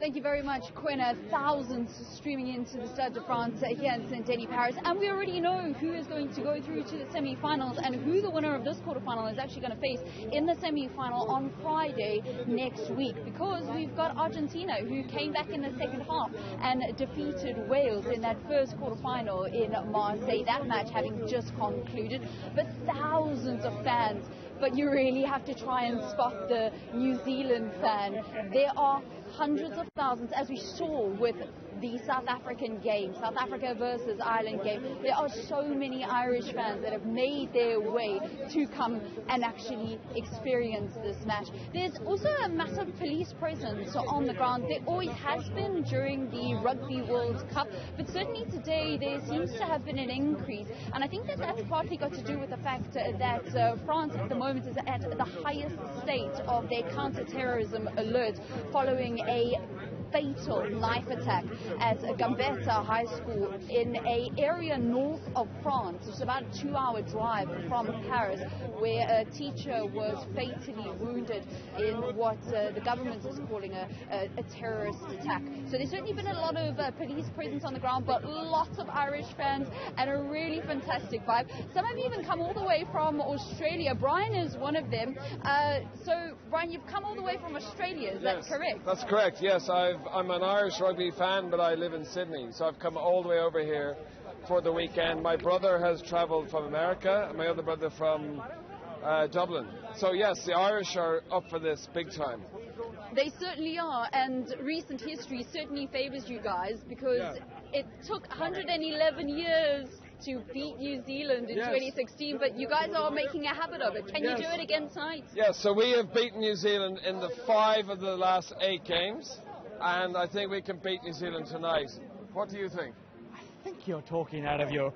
Thank you very much, Quina. Thousands streaming into the Stade de France here in Saint-Denis, Paris. And we already know who is going to go through to the semi-finals and who the winner of this quarterfinal is actually going to face in the semi-final on Friday next week. Because we've got Argentina, who came back in the second half and defeated Wales in that first quarterfinal in Marseille. That match having just concluded. But thousands of fans. But you really have to try and spot the New Zealand fan. There are hundreds of thousands, as we saw with the South African game, South Africa versus Ireland game. There are so many Irish fans that have made their way to come and actually experience this match. There's also a massive police presence on the ground. There always has been during the Rugby World Cup, but certainly today there seems to have been an increase. And I think that that's partly got to do with the fact that France at the moment is at the highest state of their counter-terrorism alert following a fatal knife attack at Gambetta High School in an area north of France. It's about a 2-hour drive from Paris, where a teacher was fatally wounded in what the government is calling a terrorist attack. So there's certainly been a lot of police presence on the ground, but lots of Irish fans and a really fantastic vibe. Some have even come all the way from Australia. Brian is one of them. So Brian, you've come all the way from Australia, is that correct? That's correct, yes. I'm an Irish rugby fan, but I live in Sydney, so I've come all the way over here for the weekend. My brother has travelled from America, and my other brother from Dublin. So yes, the Irish are up for this big time. They certainly are, and recent history certainly favours you guys, because it took 111 years to beat New Zealand in 2016, but you guys are making a habit of it. Can you do it again tonight? Yes, so we have beaten New Zealand in the 5 of the last 8 games, and I think we can beat New Zealand tonight. What do you think? I think you're talking out of your...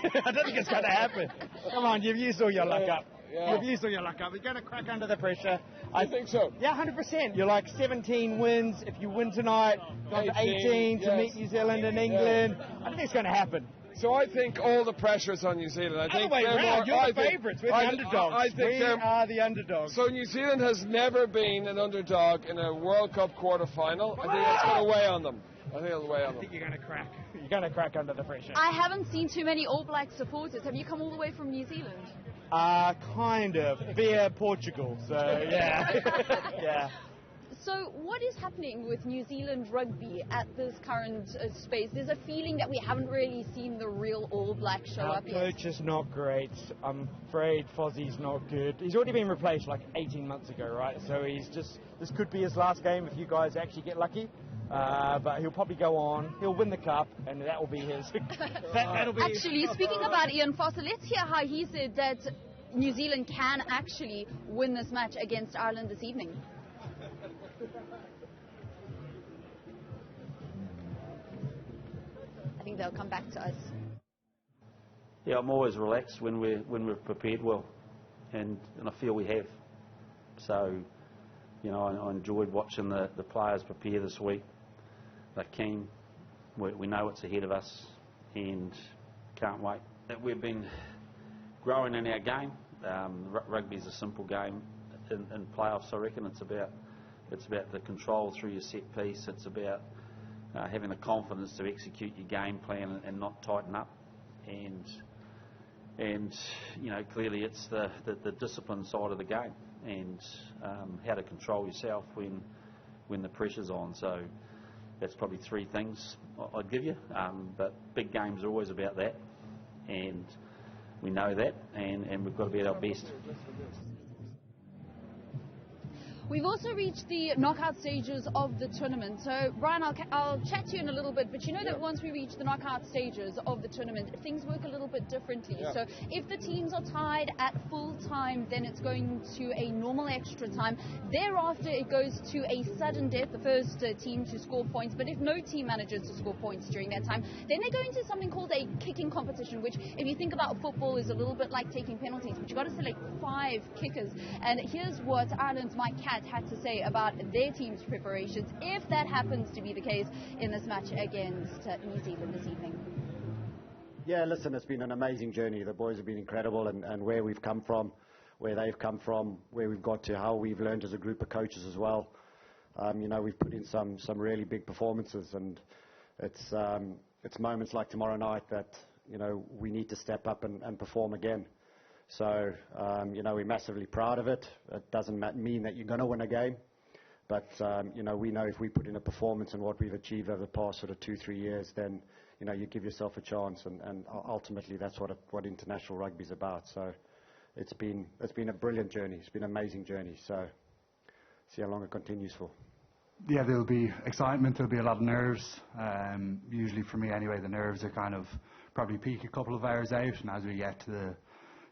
I don't think it's going to happen. Come on, you've used all your luck up. You've used all your luck up. You're going to crack under the pressure. I think so. Yeah, 100%. You're like 17 wins. If you win tonight, go to 18 to meet New Zealand and England. I don't think it's going to happen. So I think all the pressure is on New Zealand. I think you're the favourites. We're the underdogs. We are the underdogs. So New Zealand has never been an underdog in a World Cup quarter-final. I think that's going to weigh on them. I think it'll weigh on them. I think you're going to crack. You're going to crack under the pressure. I haven't seen too many All Black supporters. Have you come all the way from New Zealand? Kind of. Via Portugal. So, yeah. Yeah. So what is happening with New Zealand rugby at this current space? There's a feeling that we haven't really seen the real All Black show up yet. Our coach is not great. I'm afraid Fozzie's not good. He's already been replaced like 18 months ago, right? So this could be his last game if you guys actually get lucky. But he'll probably go on. He'll win the cup, and that will be his. That'll be actually, speaking about Ian Foster, let's hear how he said that New Zealand can actually win this match against Ireland this evening. I think they'll come back to us. Yeah, I'm always relaxed when we've prepared well, and I feel we have. So, you know, I enjoyed watching the players prepare this week. They're keen. We know what's ahead of us, and can't wait. We've been growing in our game. Rugby's a simple game in playoffs. I reckon it's about the control through your set piece. It's about having the confidence to execute your game plan and not tighten up. And you know, clearly it's the discipline side of the game, and how to control yourself when the pressure's on. So that's probably 3 things I'd give you. But big games are always about that, and we know that, and we've got to be at our best. We've also reached the knockout stages of the tournament. So, Brian, I'll chat to you in a little bit, but you know that once we reach the knockout stages of the tournament, things work a little bit differently. Yeah. So, if the teams are tied at full time, then it's going to a normal extra time. Thereafter, it goes to a sudden death, the first team to score points. But if no team manages to score points during that time, then they go into something called a kicking competition, which, if you think about football, is a little bit like taking penalties, but you've got to select 5 kickers. And here's what Ireland's Mike Cat had to say about their team's preparations, if that happens to be the case in this match against New Zealand this evening. Yeah, listen, it's been an amazing journey. The boys have been incredible, and where we've come from, where they've come from, where we've got to, how we've learned as a group of coaches as well. we've put in some really big performances, and it's moments like tomorrow night that we need to step up and perform again. So we're massively proud of it. It doesn't mean that you're going to win a game, but we know if we put in a performance and what we've achieved over the past sort of 2-3 years, then you give yourself a chance, and ultimately that's what international rugby is about. So it's been a brilliant journey. It's been an amazing journey. So see how long it continues for. Yeah, there'll be excitement, there'll be a lot of nerves. Usually for me anyway, the nerves are kind of probably peak a couple of hours out, and as we get to the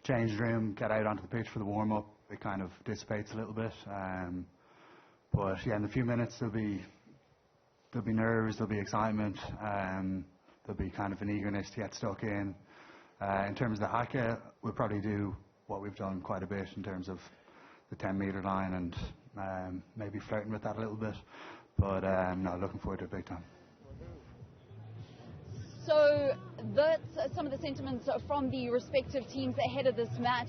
change room, get out onto the pitch for the warm-up, it kind of dissipates a little bit. But yeah, in a few minutes there'll be nerves, there'll be excitement, there'll be kind of an eagerness to get stuck in. In terms of the haka, we'll probably do what we've done quite a bit in terms of the 10-metre line, and maybe flirting with that a little bit. But no, looking forward to it big time. So that's some of the sentiments from the respective teams ahead of this match.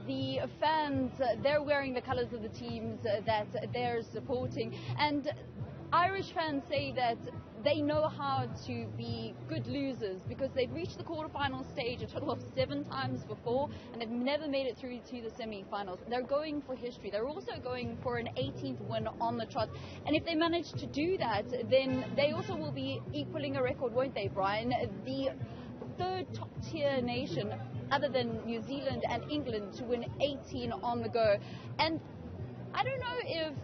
The fans, they're wearing the colours of the teams that they're supporting. And Irish fans say that they know how to be good losers because they've reached the quarterfinal stage a total of 7 times before, and they've never made it through to the semi-finals. They're going for history. They're also going for an 18th win on the trot. And if they manage to do that, then they also will be equaling a record, won't they, Brian? The 3rd top-tier nation, other than New Zealand and England, to win 18 on the go. And I don't know if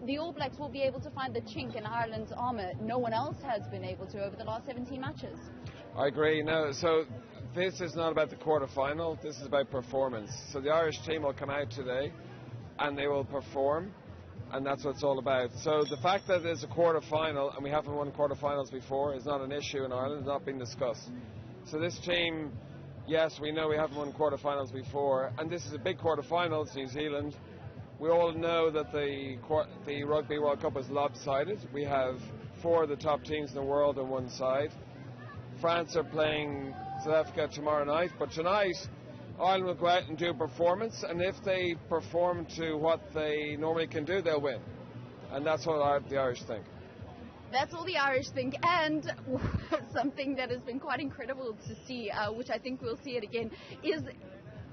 the All Blacks will be able to find the chink in Ireland's armour. No one else has been able to over the last 17 matches. I agree. No, so this is not about the quarterfinal. This is about performance. So the Irish team will come out today and they will perform, and that's what it's all about. So the fact that there's a quarterfinal and we haven't won quarterfinals before is not an issue in Ireland. It's not being discussed. So this team, yes, we know we haven't won quarterfinals before, and this is a big quarterfinal. It's New Zealand. We all know that the Rugby World Cup is lopsided. We have 4 of the top teams in the world on one side. France are playing South Africa tomorrow night, but tonight Ireland will go out and do a performance, and if they perform to what they normally can do, they'll win. And that's what the Irish think. That's all the Irish think, and something that has been quite incredible to see, which I think we'll see it again, is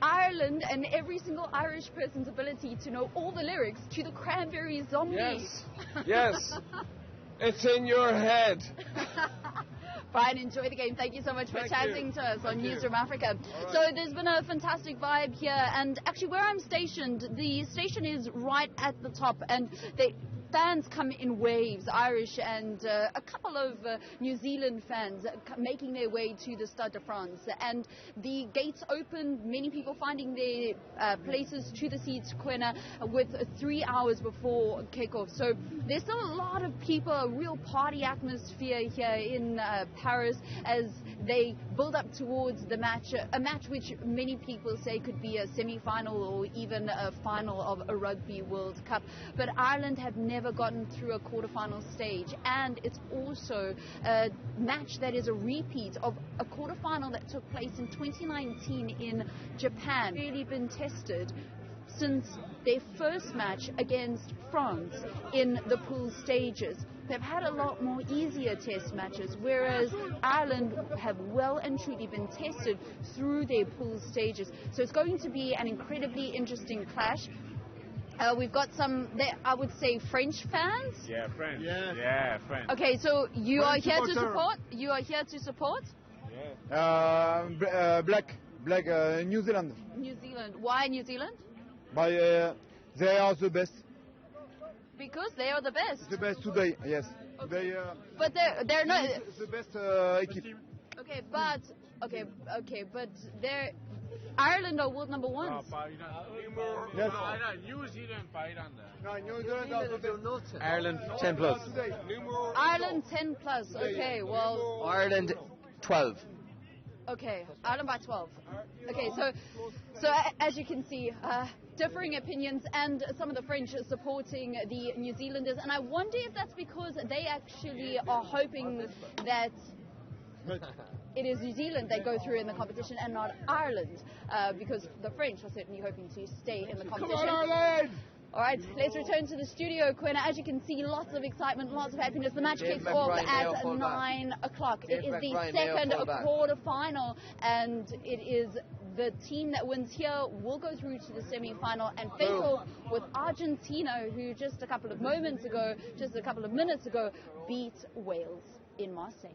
Ireland and every single Irish person's ability to know all the lyrics to the Cranberry Zombie. Yes, yes. It's in your head. Brian, enjoy the game. Thank you so much for chatting to us on Newzroom Afrika. Right. So there's been a fantastic vibe here, and actually where I'm stationed, the station is right at the top, and fans come in waves, Irish and a couple of New Zealand fans making their way to the Stade de France. And the gates opened, many people finding their places to the seats corner with 3 hours before kickoff. So there's still a lot of people, a real party atmosphere here in Paris as they build up towards the match, a match which many people say could be a semi-final or even a final of a Rugby World Cup. But Ireland have never gotten through a quarterfinal stage, and it's also a match that is a repeat of a quarterfinal that took place in 2019 in Japan. Really been tested since their first match against France in the pool stages. They've had a lot more easier test matches, whereas Ireland have well and truly been tested through their pool stages. So it's going to be an incredibly interesting clash. We've got some, I would say, French fans. Yeah, French. Yeah, French. Okay, so you French are here supporter. to support? You are here to support? Yeah. Black, New Zealand. New Zealand. Why New Zealand? They are the best. Because they are the best. The best today, yes. Okay. They, but they're not the best equipe. Okay, but they're Ireland are world number 1. Yes. New Zealand No, New Zealand are the best. Ireland 10 plus. Ireland 10 plus. Okay, well. Ireland 12. Okay, Ireland by 12. Okay, so as you can see, differing opinions, and some of the French are supporting the New Zealanders, and I wonder if that's because they actually are hoping that it is New Zealand that go through in the competition and not Ireland, because the French are certainly hoping to stay in the competition. Come on, Ireland! All right, let's return to the studio, Quinn. As you can see, lots of excitement, lots of happiness. The match kicks off at 9 o'clock. It is the second quarter-final, and it is the team that wins here will go through to the semi-final and face off with Argentina, who just a couple of minutes ago, beat Wales in Marseille.